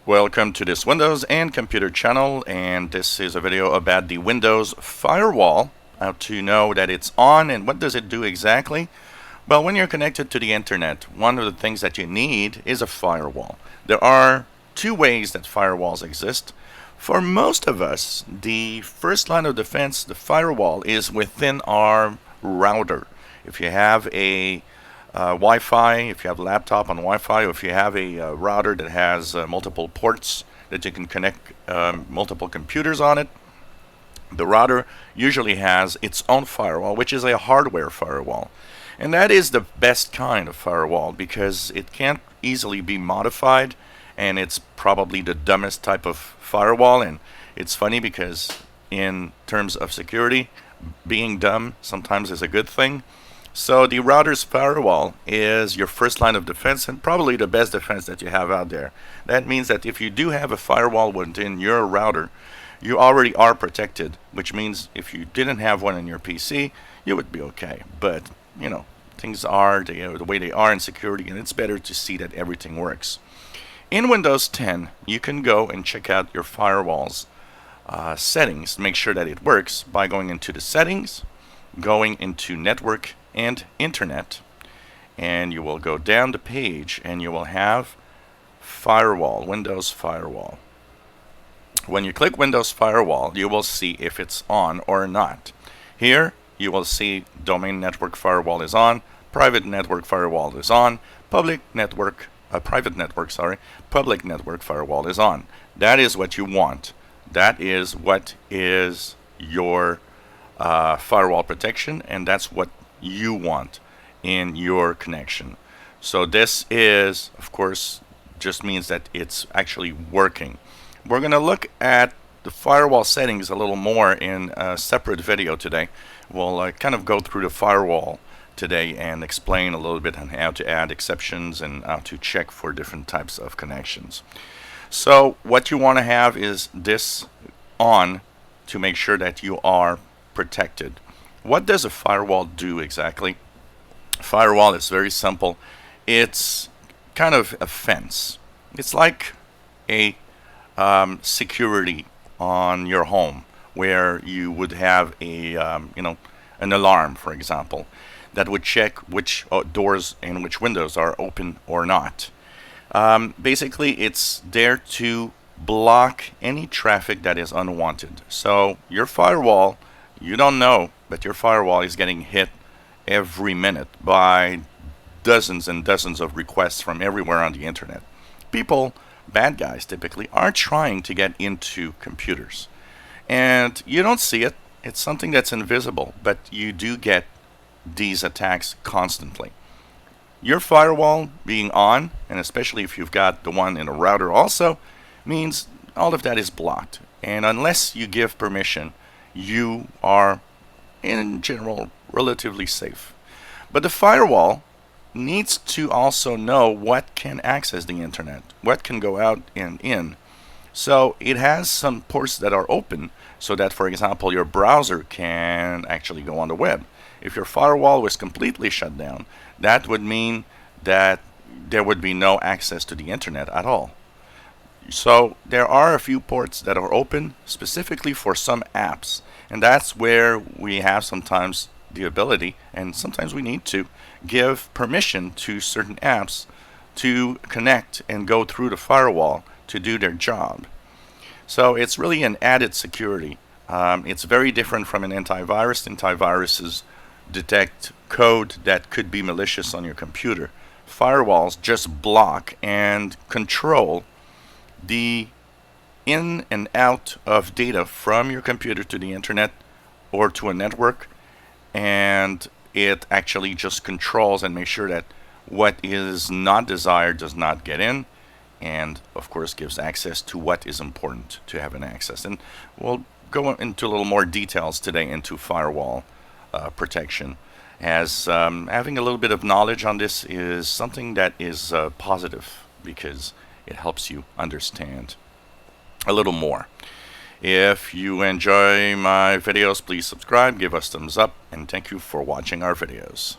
Welcome to this Windows and Computer channel, and this is a video about the Windows Firewall, how to know that it's on and what does it do exactly. Well, when you're connected to the internet, one of the things that you need is a firewall. There are two ways that firewalls exist. For most of us, the first line of defense, the firewall, is within our router. If you have a Wi-Fi, if you have a laptop on Wi-Fi, or if you have a router that has multiple ports that you can connect multiple computers on it, the router usually has its own firewall, which is a hardware firewall. And that is the best kind of firewall because it can't easily be modified, and it's probably the dumbest type of firewall. And it's funny because in terms of security, being dumb sometimes is a good thing. So the router's firewall is your first line of defense and probably the best defense that you have out there. That means that if you do have a firewall within your router, you already are protected, which means if you didn't have one in your PC, you would be okay. But, you know, things are the way they are in security, and it's better to see that everything works. In Windows 10, you can go and check out your firewall's settings, make sure that it works by going into the settings, going into network and internet, and you will go down the page and you will have firewall, Windows Firewall. When you click Windows Firewall, you will see if it's on or not. Here you will see domain network firewall is on, private network firewall is on, public network firewall is on. That is what you want. That is what is your firewall protection, and that's what you want in your connection. So this is, of course, just means that it's actually working. We're going to look at the firewall settings a little more in a separate video today. We'll kind of go through the firewall today and explain a little bit on how to add exceptions and how to check for different types of connections. So what you want to have is this on to make sure that you are protected. What does a firewall do exactly? Firewall is very simple. It's kind of a fence. It's like a security on your home, where you would have a an alarm, for example, that would check which doors and which windows are open or not. Basically, it's there to block any traffic that is unwanted. So your firewall, you don't know, but your firewall is getting hit every minute by dozens and dozens of requests from everywhere on the internet. People, bad guys typically, are trying to get into computers. And you don't see it. It's something that's invisible, but you do get these attacks constantly. Your firewall being on, and especially if you've got the one in a router also, means all of that is blocked. And unless you give permission, you are, in general, relatively safe. But the firewall needs to also know what can access the internet, what can go out and in. So it has some ports that are open so that, for example, your browser can actually go on the web. If your firewall was completely shut down, that would mean that there would be no access to the internet at all. So there are a few ports that are open specifically for some apps, and that's where we have sometimes the ability, and sometimes we need to, give permission to certain apps to connect and go through the firewall to do their job. So it's really an added security. It's very different from an antivirus. Antiviruses detect code that could be malicious on your computer. Firewalls just block and control the in and out of data from your computer to the internet or to a network, and it actually just controls and makes sure that what is not desired does not get in, and of course gives access to what is important to have an access. And we'll go into a little more details today into firewall protection, as having a little bit of knowledge on this is something that is positive because it helps you understand a little more. If you enjoy my videos, please subscribe, give us thumbs up, and thank you for watching our videos.